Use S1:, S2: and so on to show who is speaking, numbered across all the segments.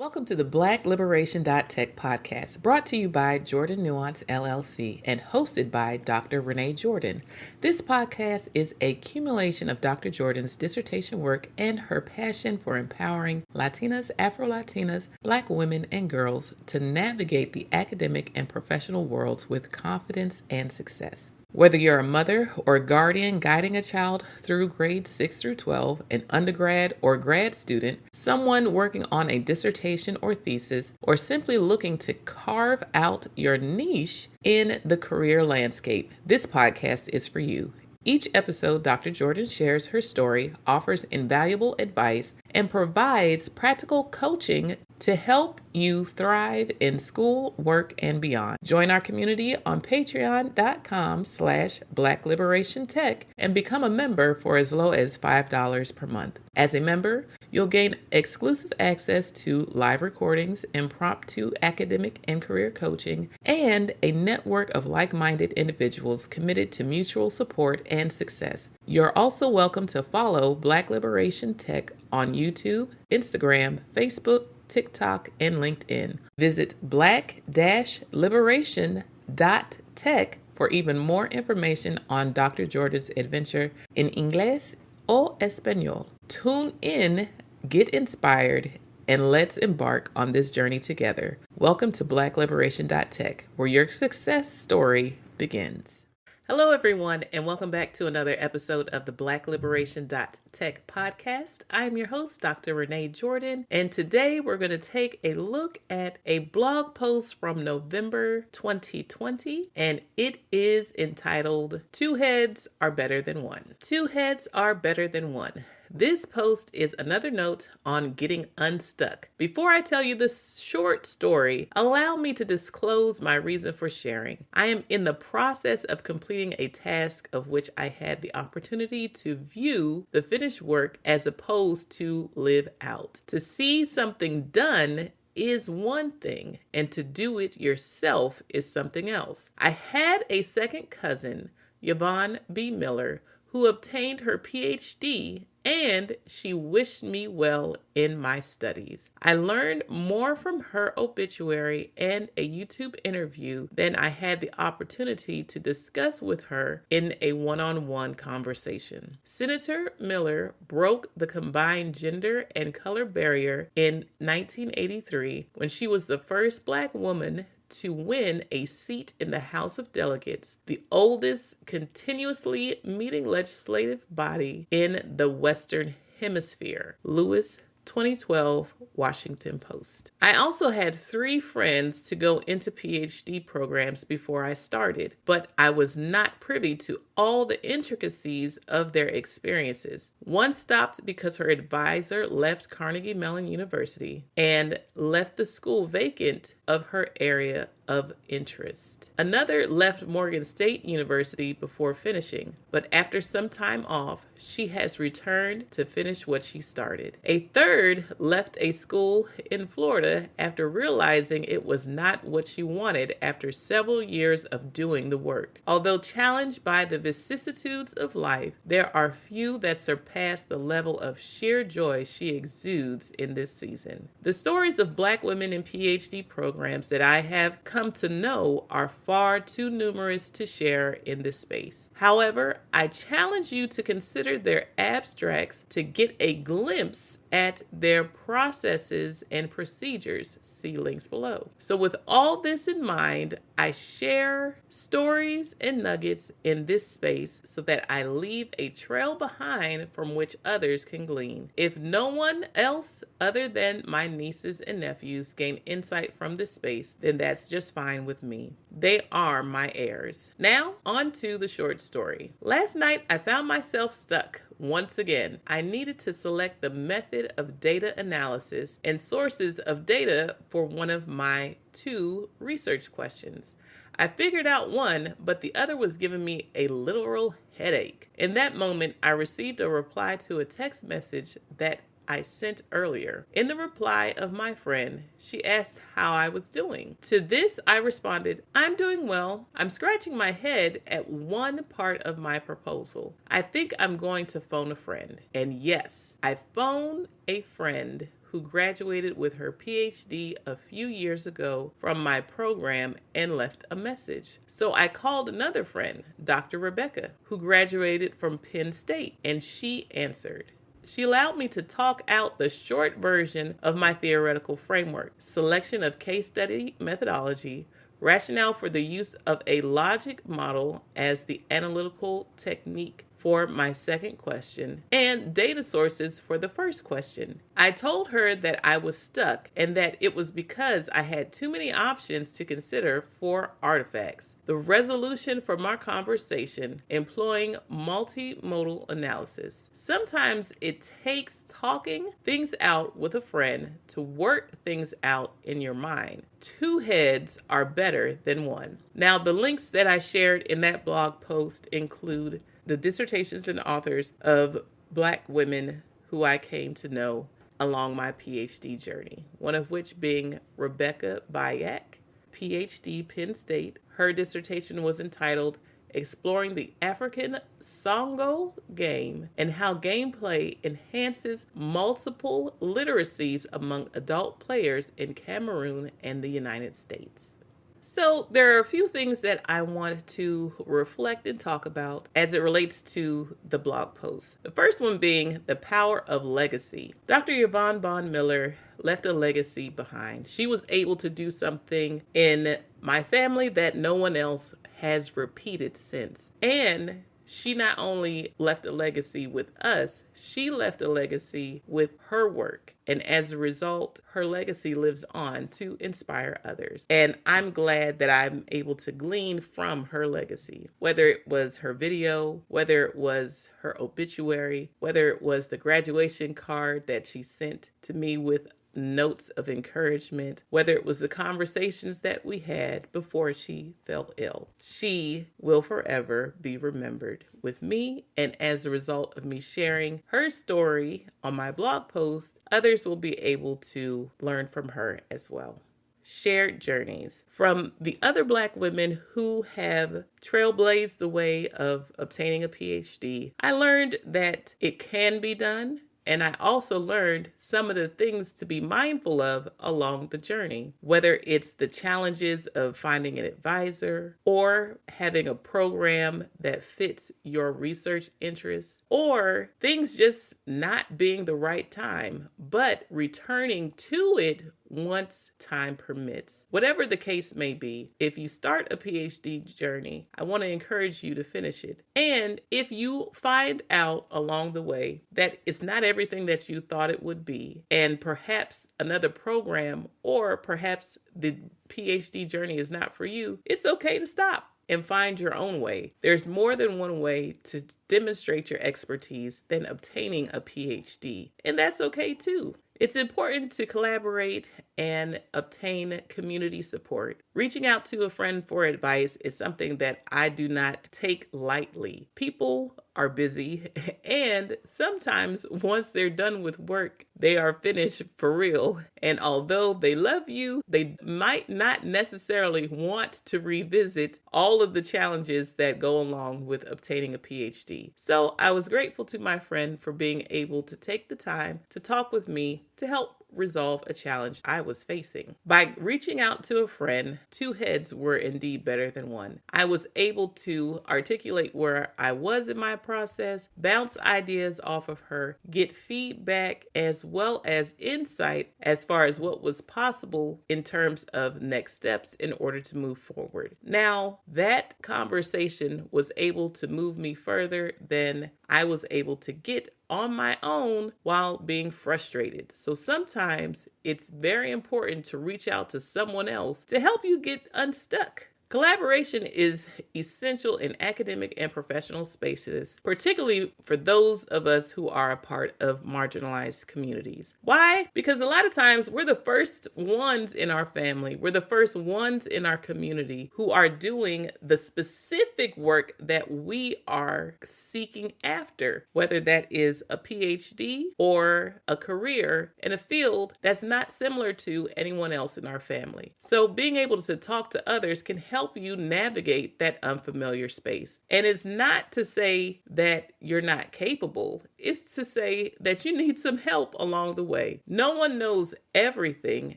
S1: Welcome to the Black Liberation Tech podcast, brought to you by Jordan Nuance LLC and hosted by Dr. Renee Jordan. This podcast is a accumulation of Dr. Jordan's dissertation work and her passion for empowering Latinas, Afro-Latinas, Black women, and girls to navigate the academic and professional worlds with confidence and success. Whether you're a mother or a guardian guiding a child through grades 6 through 12, an undergrad or grad student, someone working on a dissertation or thesis, or simply looking to carve out your niche in the career landscape, this podcast is for you. Each episode, Dr. Jordan shares her story, offers invaluable advice, and provides practical coaching to help you thrive in school, work, and beyond. Join our community on patreon.com/Black Liberation Tech and become a member for as low as $5 per month. As a member, you'll gain exclusive access to live recordings, impromptu academic and career coaching, and a network of like-minded individuals committed to mutual support and success. You're also welcome to follow Black Liberation Tech on YouTube, Instagram, Facebook, TikTok, and LinkedIn. Visit black-liberation.tech for even more information on Dr. Jordan's adventure in Inglés o Español. Tune in, get inspired, and let's embark on this journey together. Welcome to Black Liberation Tech, where your success story begins. Hello, everyone, and welcome back to another episode of the Black Liberation Tech podcast. I am your host, Dr. Renee Jordan, and today we're going to take a look at a blog post from November 2020, and it is entitled, Two Heads Are Better Than One. Two heads are better than one. This post is another note on getting unstuck. Before I tell you the short story, allow me to disclose my reason for sharing. I am in the process of completing a task of which I had the opportunity to view the finished work as opposed to live out. To see something done is one thing, and to do it yourself is something else. I had a second cousin, Yvonne B. Miller, who obtained her PhD, and she wished me well in my studies. I learned more from her obituary and a YouTube interview than I had the opportunity to discuss with her in a one-on-one conversation. Senator Miller broke the combined gender and color barrier in 1983 when she was the first Black woman to win a seat in the House of Delegates, the oldest continuously meeting legislative body in the Western Hemisphere. Lewis, 2012, Washington Post. I also had 3 friends to go into PhD programs before I started, but I was not privy to all the intricacies of their experiences. One stopped because her advisor left Carnegie Mellon University and left the school vacant of her area of interest. Another left Morgan State University before finishing, but after some time off, she has returned to finish what she started. A third left a school in Florida after realizing it was not what she wanted after several years of doing the work. Although challenged by the vicissitudes of life, there are few that surpass the level of sheer joy she exudes in this season. The stories of Black women in PhD programs that I have come to know are far too numerous to share in this space. However, I challenge you to consider their abstracts to get a glimpse at their processes and procedures. See links below. So with all this in mind, I share stories and nuggets in this space so that I leave a trail behind from which others can glean. If no one else other than my nieces and nephews gain insight from this space, then that's just fine with me. They are my heirs. Now, on to the short story. Last night, I found myself stuck. Once again, I needed to select the method of data analysis and sources of data for one of my 2 research questions. I figured out one, but the other was giving me a literal headache. In that moment, I received a reply to a text message that I sent earlier. In the reply of my friend, she asked how I was doing. To this, I responded, I'm doing well. I'm scratching my head at one part of my proposal. I think I'm going to phone a friend. And yes, I phoned a friend who graduated with her PhD a few years ago from my program and left a message. So I called another friend, Dr. Rebecca, who graduated from Penn State, and she answered. She allowed me to talk out the short version of my theoretical framework, selection of case study methodology, rationale for the use of a logic model as the analytical technique for my second question, and data sources for the first question. I told her that I was stuck and that it was because I had too many options to consider for artifacts. The resolution from our conversation employing multimodal analysis. Sometimes it takes talking things out with a friend to work things out in your mind. Two heads are better than one. Now, the links that I shared in that blog post include the dissertations and authors of Black women who I came to know along my PhD journey, one of which being Rebecca Bayak, PhD, Penn State. Her dissertation was entitled Exploring the African Songo Game and How Gameplay Enhances Multiple Literacies Among Adult Players in Cameroon and the United States. So there are a few things that I want to reflect and talk about as it relates to the blog post. The first one being the power of legacy. Dr. Yvonne Bond Miller left a legacy behind. She was able to do something in my family that no one else has repeated since. And she not only left a legacy with us, she left a legacy with her work. And as a result, her legacy lives on to inspire others. And I'm glad that I'm able to glean from her legacy, whether it was her video, whether it was her obituary, whether it was the graduation card that she sent to me with notes of encouragement, whether it was the conversations that we had before she fell ill. She will forever be remembered with me, and as a result of me sharing her story on my blog post, others will be able to learn from her as well. Shared journeys from the other Black women who have trailblazed the way of obtaining a PhD. I learned that it can be done. And I also learned some of the things to be mindful of along the journey, whether it's the challenges of finding an advisor or having a program that fits your research interests, or things just not being the right time, but returning to it once time permits. Whatever the case may be, if you start a PhD journey, I want to encourage you to finish it. And if you find out along the way that it's not everything that you thought it would be, and perhaps another program or perhaps the PhD journey is not for you, it's okay to stop and find your own way. There's more than one way to demonstrate your expertise than obtaining a PhD, and that's okay too. It's important to collaborate and obtain community support. Reaching out to a friend for advice is something that I do not take lightly. People are busy, and sometimes once they're done with work, they are finished for real. And although they love you, they might not necessarily want to revisit all of the challenges that go along with obtaining a PhD. So I was grateful to my friend for being able to take the time to talk with me to help resolve a challenge I was facing. By reaching out to a friend, two heads were indeed better than one. I was able to articulate where I was in my process, bounce ideas off of her, get feedback as well as insight as far as what was possible in terms of next steps in order to move forward. Now, that conversation was able to move me further than I was able to get on my own while being frustrated. So sometimes it's very important to reach out to someone else to help you get unstuck. Collaboration is essential in academic and professional spaces, particularly for those of us who are a part of marginalized communities. Why? Because a lot of times we're the first ones in our family, we're the first ones in our community who are doing the specific work that we are seeking after, whether that is a PhD or a career in a field that's not similar to anyone else in our family. So being able to talk to others can help help you navigate that unfamiliar space. And it's not to say that you're not capable, it's to say that you need some help along the way. No one knows everything.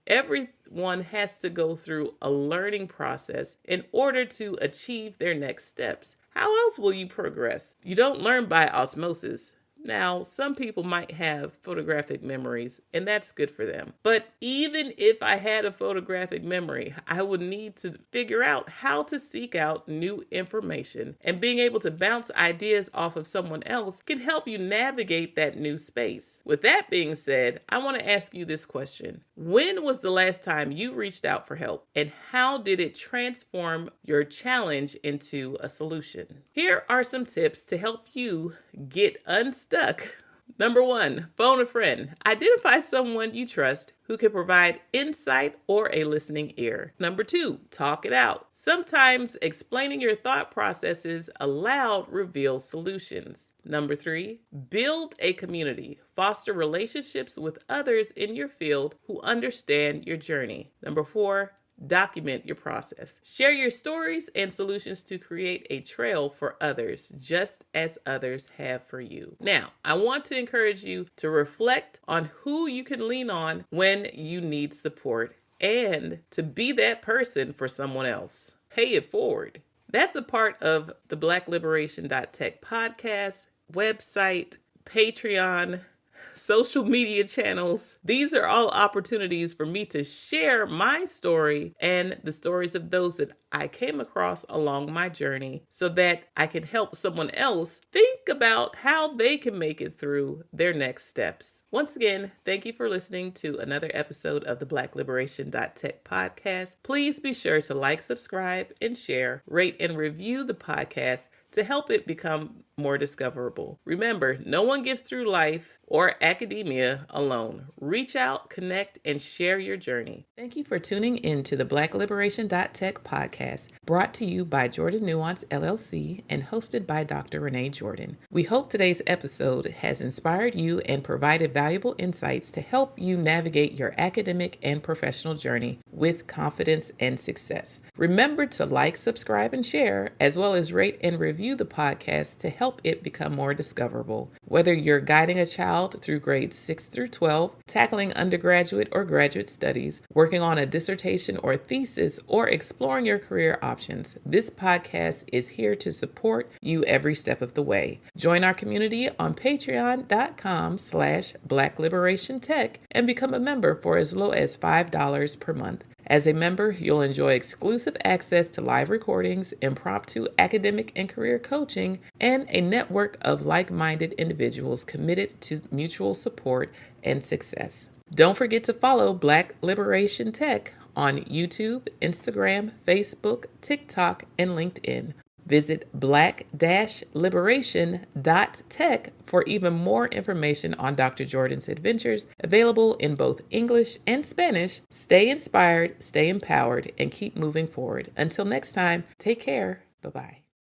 S1: Everyone has to go through a learning process in order to achieve their next steps. How else will you progress? You don't learn by osmosis. Now, some people might have photographic memories, and that's good for them. But even if I had a photographic memory, I would need to figure out how to seek out new information. And being able to bounce ideas off of someone else can help you navigate that new space. With that being said, I want to ask you this question. When was the last time you reached out for help, and how did it transform your challenge into a solution? Here are some tips to help you get unstuck. Number 1, phone a friend. Identify someone you trust who can provide insight or a listening ear. Number 2, talk it out. Sometimes explaining your thought processes aloud reveals solutions. Number 3, build a community. Foster relationships with others in your field who understand your journey. Number 4, document your process. Share your stories and solutions to create a trail for others, just as others have for you. Now, I want to encourage you to reflect on who you can lean on when you need support and to be that person for someone else. Pay it forward. That's a part of the BlackLiberation.Tech podcast, website, Patreon, social media channels. These are all opportunities for me to share my story and the stories of those that I came across along my journey so that I can help someone else think about how they can make it through their next steps. Once again, thank you for listening to another episode of the BlackLiberation.Tech podcast. Please be sure to like, subscribe, and share, rate, and review the podcast to help it become more discoverable. Remember, no one gets through life or academia alone. Reach out, connect, and share your journey. Thank you for tuning in to the BlackLiberation.Tech podcast, brought to you by Jordan Nuance LLC and hosted by Dr. Renee Jordan. We hope today's episode has inspired you and provided valuable insights to help you navigate your academic and professional journey with confidence and success. Remember to like, subscribe, and share, as well as rate and review the podcast to help it become more discoverable. Whether you're guiding a child through grades 6 through 12, tackling undergraduate or graduate studies, working on a dissertation or thesis, or exploring your career options, this podcast is here to support you every step of the way. Join our community on patreon.com/BlackLiberationTech and become a member for as low as $5 per month. As a member, you'll enjoy exclusive access to live recordings, impromptu academic and career coaching, and a network of like-minded individuals committed to mutual support and success. Don't forget to follow Black Liberation Tech on YouTube, Instagram, Facebook, TikTok, and LinkedIn. Visit black-liberation.tech for even more information on Dr. Jordan's adventures, available in both English and Spanish. Stay inspired, stay empowered, and keep moving forward. Until next time, take care. Bye-bye.